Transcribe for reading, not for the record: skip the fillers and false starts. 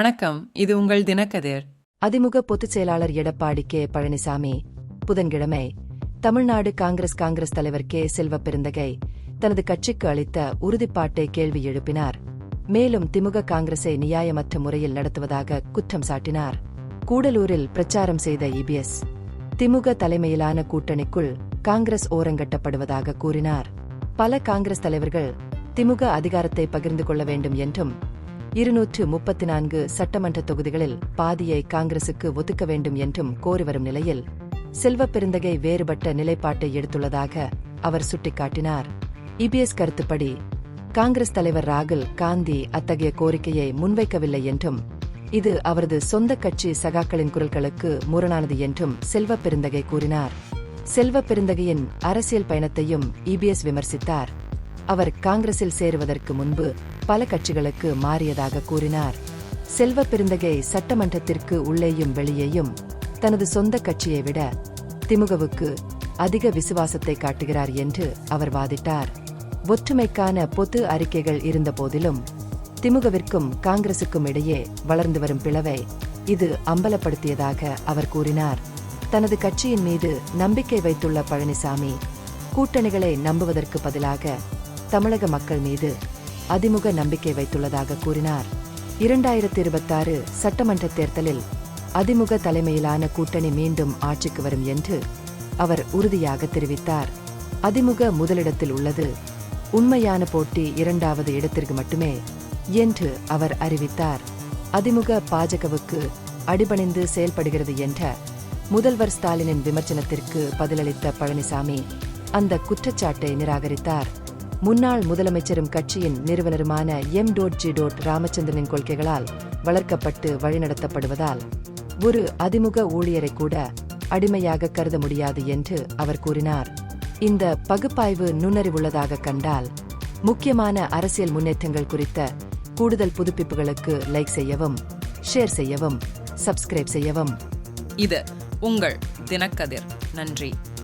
வணக்கம், இது உங்கள் தினக்கதிர். அதிமுக பொதுச் செயலாளர் எடப்பாடி கே பழனிசாமி புதன்கிழமை தமிழ்நாடு காங்கிரஸ் தலைவர் கே செல்வப்பெருந்தகை தனது கட்சிக்கு அளித்த உறுதிப்பாட்டை கேள்வி எழுப்பினார். மேலும் திமுக காங்கிரஸை நியாயமற்ற முறையில் நடத்துவதாக குற்றம் சாட்டினார். கூடலூரில் பிரச்சாரம் செய்த இபிஎஸ் திமுக தலைமையிலான கூட்டணிக்குள் காங்கிரஸ் ஓரங்கட்டப்படுவதாக கூறினார். பல காங்கிரஸ் தலைவர்கள் திமுக அதிகாரத்தை பகிர்ந்து கொள்ள வேண்டும் என்றும் 234 சட்டமன்ற தொகுதிகளில் பாதியை காங்கிரசுக்கு ஒதுக்க வேண்டும் என்றும் கோரி வரும் நிலையில் செல்வப்பெருந்தகை வேறுபட்ட நிலைப்பாட்டை எடுத்துள்ளதாக அவர் சுட்டிக்காட்டினார். இபிஎஸ் கருத்துப்படி காங்கிரஸ் தலைவர் ராகுல் காந்தி அத்தகைய கோரிக்கையை முன்வைக்கவில்லை என்றும் இது அவரது சொந்த கட்சி சகாக்களின் குரல்களுக்கு முரணானது என்றும் செல்வப்பெருந்தகை கூறினார். செல்வப்பெருந்தகையின் அரசியல் பயணத்தையும் இபிஎஸ் விமர்சித்தார். அவர் காங்கிரஸில் சேருவதற்கு முன்பு பல கட்சிகளுக்கு மாறியதாக கூறினார். செல்வப்பெருந்தகை சட்டமன்றத்திற்கு உள்ளேயும் வெளியேயும் தனது சொந்த கட்சியை விட திமுகவுக்கு அதிக விசுவாசத்தை காட்டுகிறார் என்று அவர் வாதிட்டார். ஒற்றுமைக்கான பொது அறிக்கைகள் இருந்தபோதிலும் திமுகவிற்கும் காங்கிரசுக்கும் இடையே வளர்ந்து வரும் பிளவை இது அம்பலப்படுத்தியதாக அவர் கூறினார். தனது கட்சியின் மீது நம்பிக்கை வைத்துள்ள பழனிசாமி கூட்டணிகளை நம்புவதற்கு பதிலாக தமிழக மக்கள் மீது அதிமுக நம்பிக்கை வைத்துள்ளதாக கூறினார். 2026 சட்டமன்ற தேர்தலில் அதிமுக தலைமையிலான கூட்டணி மீண்டும் ஆட்சிக்கு வரும் என்று அவர் உறுதியாக தெரிவித்தார். அதிமுக முதலிடத்தில் உள்ளது, உண்மையான போட்டி 2வது இடத்திற்கு மட்டுமே என்று அவர் அறிவித்தார். அதிமுக பாஜகவுக்கு அடிபணிந்து செயல்படுகிறது என்ற முதல்வர் ஸ்டாலினின் விமர்சனத்திற்கு பதிலளித்த பழனிசாமி அந்த குற்றச்சாட்டை நிராகரித்தார். முன்னாள் முதலமைச்சரும் கட்சியின் நிறுவனருமான எம்.ஜி. ராமச்சந்திரனின் கொள்கைகளால் வளர்க்கப்பட்டு வழிநடத்தப்படுவதால் ஒரு அதிமுக ஊழியரை கூட அடிமையாக கருத முடியாது என்று அவர் கூறினார். இந்த பகுப்பாய்வு நுண்ணறிவுள்ளதாக கண்டால் முக்கியமான அரசியல் முன்னேற்றங்கள் குறித்த கூடுதல் புதுப்பிப்புகளுக்கு லைக் செய்யவும், ஷேர் செய்யவும், சப்ஸ்கிரைப் செய்யவும். இது உங்கள் தினக்கதிர். நன்றி.